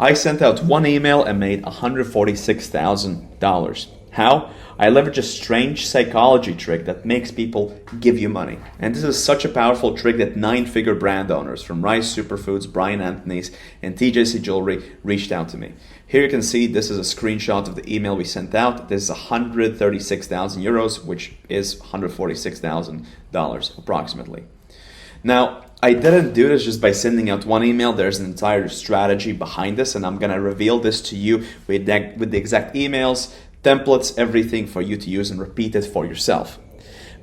I sent out one email and made $146,000. How? I leverage a strange psychology trick that makes people give you money. And this is such a powerful trick that 9-figure brand owners from Rice Superfoods, Brian Anthony's, and TJC Jewelry reached out to me. Here you can see this is a screenshot of the email we sent out. This is 136,000 euros, which is $146,000 approximately. Now, I didn't do this just by sending out one email. There's an entire strategy behind this, and I'm going to reveal this to you with the exact emails, templates, everything for you to use and repeat it for yourself.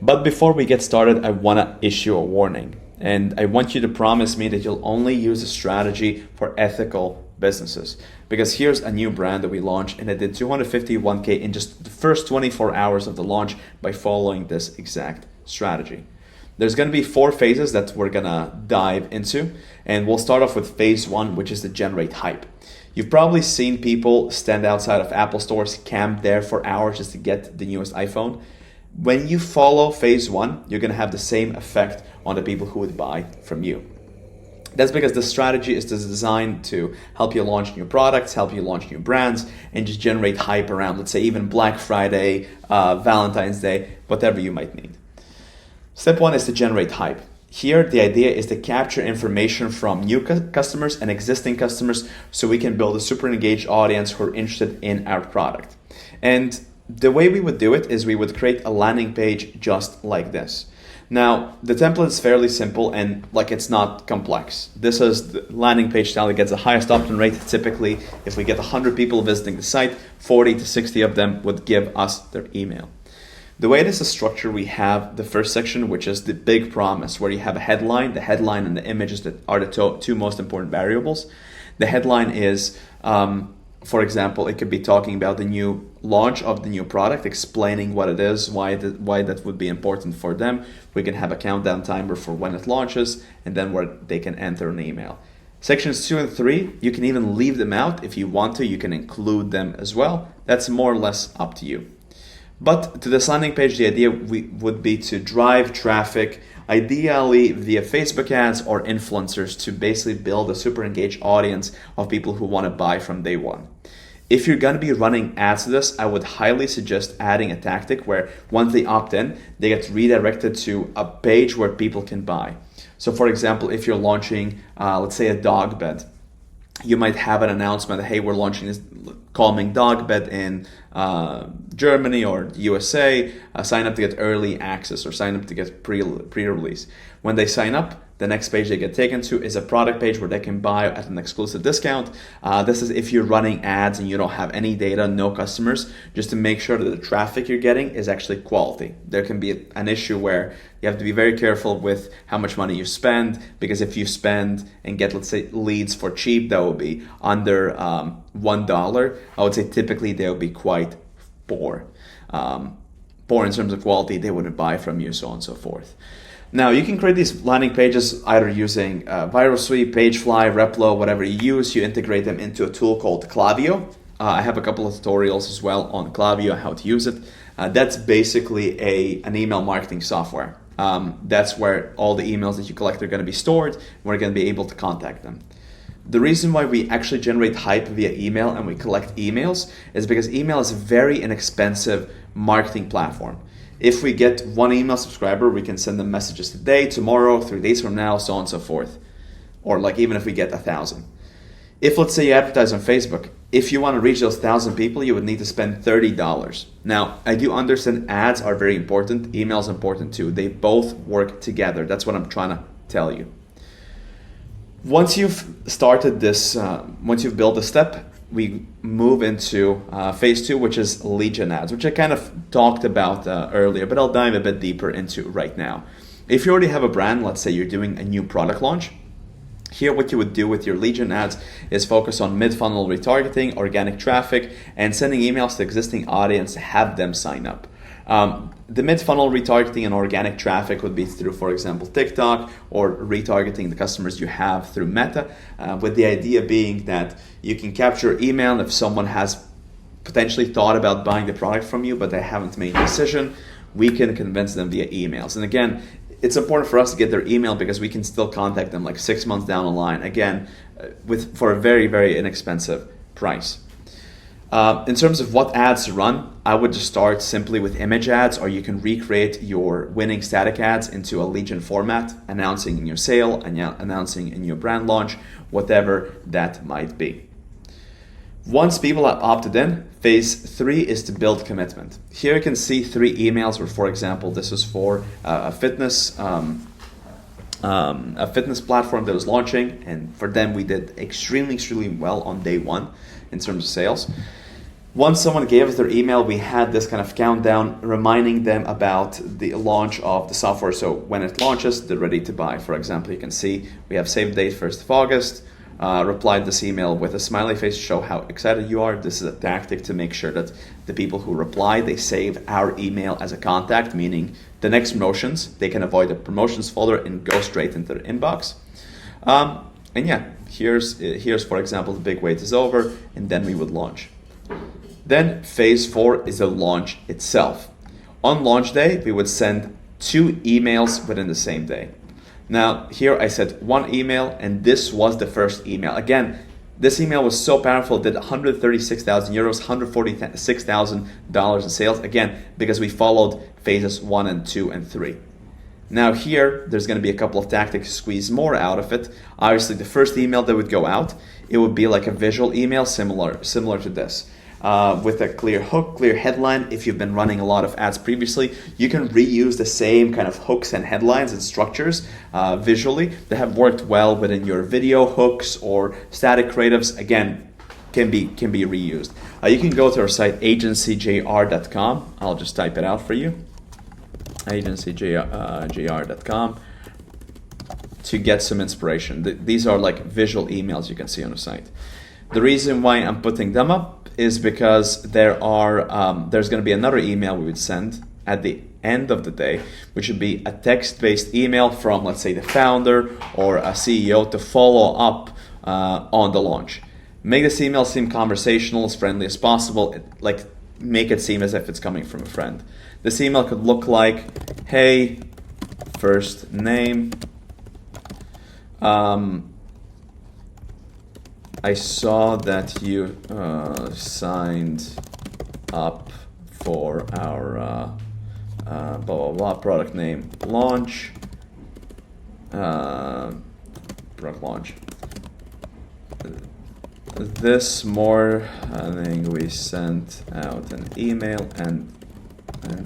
But before we get started, I want to issue a warning. And I want you to promise me that you'll only use a strategy for ethical businesses. Because here's a new brand that we launched, and it did 251K in just the first 24 hours of the launch by following this exact strategy. There's going to be 4 phases that we're going to dive into. And we'll start off with phase 1, which is to generate hype. You've probably seen people stand outside of Apple stores, camp there for hours just to get the newest iPhone. When you follow phase 1, you're going to have the same effect on the people who would buy from you. That's because the strategy is designed to help you launch new products, help you launch new brands, and just generate hype around, let's say, even Black Friday, Valentine's Day, whatever you might need. Step 1 is to generate hype. Here, the idea is to capture information from new customers and existing customers so we can build a super engaged audience who are interested in our product. And the way we would do it is we would create a landing page just like this. Now, the template is fairly simple and it's not complex. This is the landing page style that gets the highest opt-in rate. Typically, if we get 100 people visiting the site, 40 to 60 of them would give us their email. The way this is structured, we have the first section, which is the big promise, where you have a headline. The headline and the images that are the two most important variables. The headline is, for example, it could be talking about the new launch of the new product, explaining what it is, why that would be important for them. We can have a countdown timer for when it launches, and then where they can enter an email. Sections 2 and 3, you can even leave them out. If you want to, you can include them as well. That's more or less up to you. But to this landing page, the idea would be to drive traffic, ideally via Facebook ads or influencers, to basically build a super engaged audience of people who want to buy from day one. If you're going to be running ads to this, I would highly suggest adding a tactic where once they opt in, they get redirected to a page where people can buy. So for example, if you're launching, let's say a dog bed, you might have an announcement that, hey, we're launching this calming dog bed in Germany or USA. Sign up to get early access or sign up to get pre-release. When they sign up, the next page they get taken to is a product page where they can buy at an exclusive discount. This is if you're running ads and you don't have any data, no customers, just to make sure that the traffic you're getting is actually quality. There can be an issue where you have to be very careful with how much money you spend, because if you spend and get, let's say, leads for cheap, that will be under $1. I would say typically they will be quite poor. Poor in terms of quality, they wouldn't buy from you, so on and so forth. Now, you can create these landing pages either using Viral Sweep, Pagefly, Replo, whatever you use. You integrate them into a tool called Klaviyo. I have a couple of tutorials as well on Klaviyo, how to use it. That's basically an email marketing software. That's where all the emails that you collect are going to be stored. We're going to be able to contact them. The reason why we actually generate hype via email and we collect emails is because email is a very inexpensive marketing platform. If we get one email subscriber, we can send them messages today, tomorrow, 3 days from now, so on and so forth. Or even if we get 1,000. If, let's say, you advertise on Facebook, if you want to reach those 1,000 people, you would need to spend $30. Now, I do understand ads are very important. Email is important too. They both work together. That's what I'm trying to tell you. Once you've started this, once you've built a step, we move into phase 2, which is lead gen ads, which I kind of talked about earlier, but I'll dive a bit deeper into right now. If you already have a brand, let's say you're doing a new product launch, here what you would do with your lead gen ads is focus on mid-funnel retargeting, organic traffic, and sending emails to existing audience to have them sign up. The mid-funnel retargeting and organic traffic would be through, for example, TikTok, or retargeting the customers you have through Meta, with the idea being that you can capture email if someone has potentially thought about buying the product from you, but they haven't made a decision. We can convince them via emails. And again, it's important for us to get their email because we can still contact them like 6 months down the line, again, for a very, very inexpensive price. In terms of what ads to run, I would just start simply with image ads, or you can recreate your winning static ads into a lead gen format, announcing in your sale, announcing in your brand launch, whatever that might be. Once people have opted in, phase 3 is to build commitment. Here you can see 3 emails where, for example, this is for a fitness platform that was launching, and for them we did extremely well on day 1 in terms of sales. Once someone gave us their email, we had this kind of countdown reminding them about the launch of the software. So when it launches, they're ready to buy. For example, you can see we have save date 1st of August, replied this email with a smiley face to show how excited you are. This is a tactic to make sure that the people who reply, they save our email as a contact, meaning the next promotions, they can avoid the promotions folder and go straight into their inbox. And yeah, here's for example, the big wait is over, and then we would launch. Then phase 4 is the launch itself. On launch day, we would send 2 emails within the same day. Now here I said 1 email, and this was the first email. Again, this email was so powerful, it did 136,000 euros, $146,000 in sales. Again, because we followed phases 1 and 2 and 3. Now here, there's going to be a couple of tactics to squeeze more out of it. Obviously, the first email that would go out, it would be like a visual email similar to this. With a clear hook, clear headline. If you've been running a lot of ads previously, you can reuse the same kind of hooks and headlines and structures visually that have worked well within your video hooks or static creatives. Again, can be reused. You can go to our site agencyjr.com. I'll just type it out for you. agencyjr.com to get some inspiration. These are like visual emails you can see on the site. The reason why I'm putting them up is because there's going to be another email we would send at the end of the day, which would be a text-based email from, let's say, the founder or a CEO to follow up on the launch. Make this email seem conversational, as friendly as possible. Make it seem as if it's coming from a friend. This email could look like, hey, first name, I saw that you signed up for our blah blah blah product name launch, product launch. This morning we sent out an email and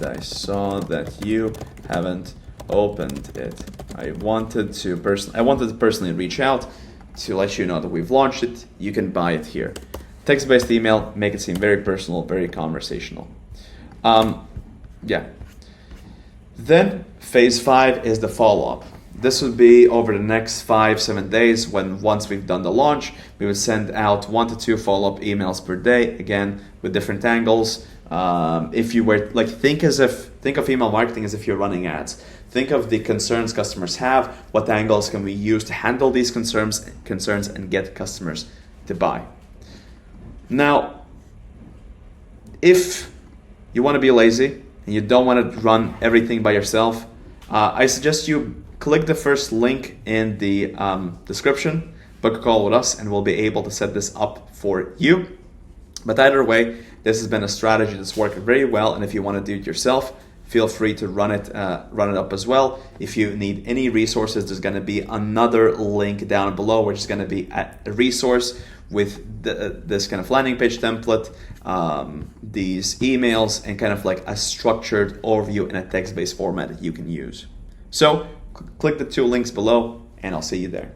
I saw that you haven't opened it. I wanted to personally reach out to let you know that we've launched it. You can buy it here. Text-based email, make it seem very personal, very conversational. Yeah. Then phase 5 is the follow-up. This would be over the next 5-7 days when once we've done the launch, we would send out 1 to 2 follow-up emails per day, again, with different angles. If you were, think of email marketing as if you're running ads. Think of the concerns customers have. What angles can we use to handle these concerns and get customers to buy? Now, if you want to be lazy and you don't want to run everything by yourself, I suggest you click the first link in the description, book a call with us, and we'll be able to set this up for you. But either way, this has been a strategy that's worked very well, and if you want to do it yourself, feel free to run it up as well. If you need any resources, there's going to be another link down below, which is going to be a resource with this kind of landing page template, these emails, and kind of like a structured overview in a text-based format that you can use. So click the 2 links below, and I'll see you there.